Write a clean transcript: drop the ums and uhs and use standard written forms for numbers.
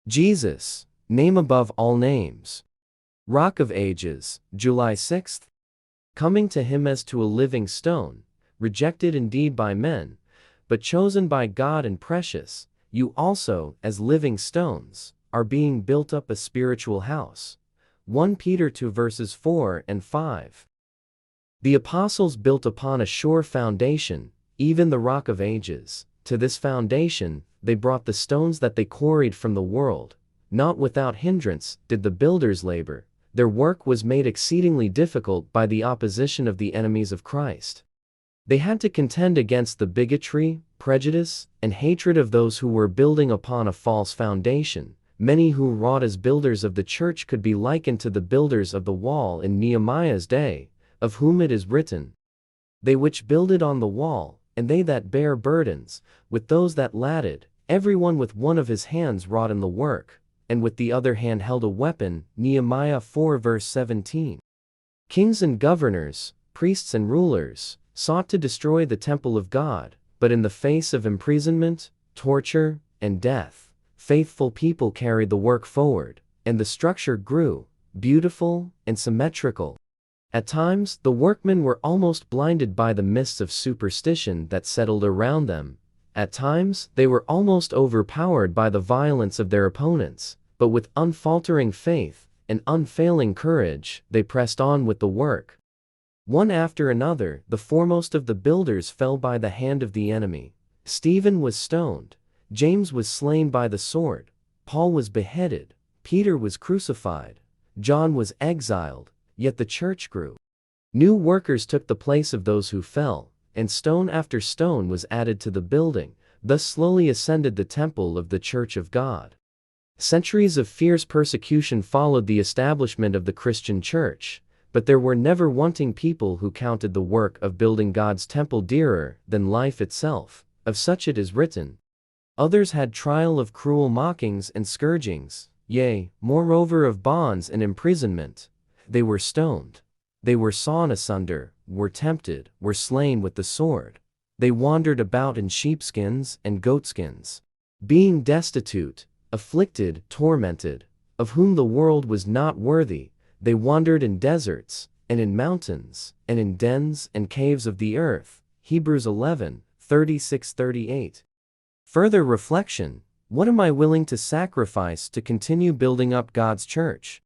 Jesus, name above all names. Rock of Ages, July 6th. Coming to him as to a living stone, rejected indeed by men, but chosen by God and precious, you also, as living stones, are being built up a spiritual house. 1 Peter 2 verses 4 and 5. The apostles built upon a sure foundation, even the rock of ages. To this foundation, they brought the stones that they quarried from the world. Not without hindrance did the builders labor. Their work was made exceedingly difficult by the opposition of the enemies of Christ. They had to contend against the bigotry, prejudice, and hatred of those who were building upon a false foundation. Many who wrought as builders of the church could be likened to the builders of the wall in Nehemiah's day, of whom it is written, "They which builded on the wall, and they that bare burdens, with those that ladded, every one with one of his hands wrought in the work, and with the other hand held a weapon." Nehemiah 4 verse 17. Kings and governors, priests and rulers, sought to destroy the temple of God, but in the face of imprisonment, torture, and death, faithful people carried the work forward, and the structure grew, beautiful and symmetrical. At times, the workmen were almost blinded by the mists of superstition that settled around them. At times, they were almost overpowered by the violence of their opponents, but with unfaltering faith and unfailing courage, they pressed on with the work. One after another, the foremost of the builders fell by the hand of the enemy. Stephen was stoned, James was slain by the sword, Paul was beheaded, Peter was crucified, John was exiled, yet the church grew. New workers took the place of those who fell, and stone after stone was added to the building. Thus slowly ascended the temple of the Church of God. Centuries of fierce persecution followed the establishment of the Christian church, but there were never wanting people who counted the work of building God's temple dearer than life itself. Of such it is written, "Others had trial of cruel mockings and scourgings, yea, moreover of bonds and imprisonment. They were stoned. They were sawn asunder, were tempted, were slain with the sword. They wandered about in sheepskins and goatskins, being destitute, afflicted, tormented, of whom the world was not worthy. They wandered in deserts, and in mountains, and in dens and caves of the earth." Hebrews 11:36-38. Further reflection: what am I willing to sacrifice to continue building up God's church?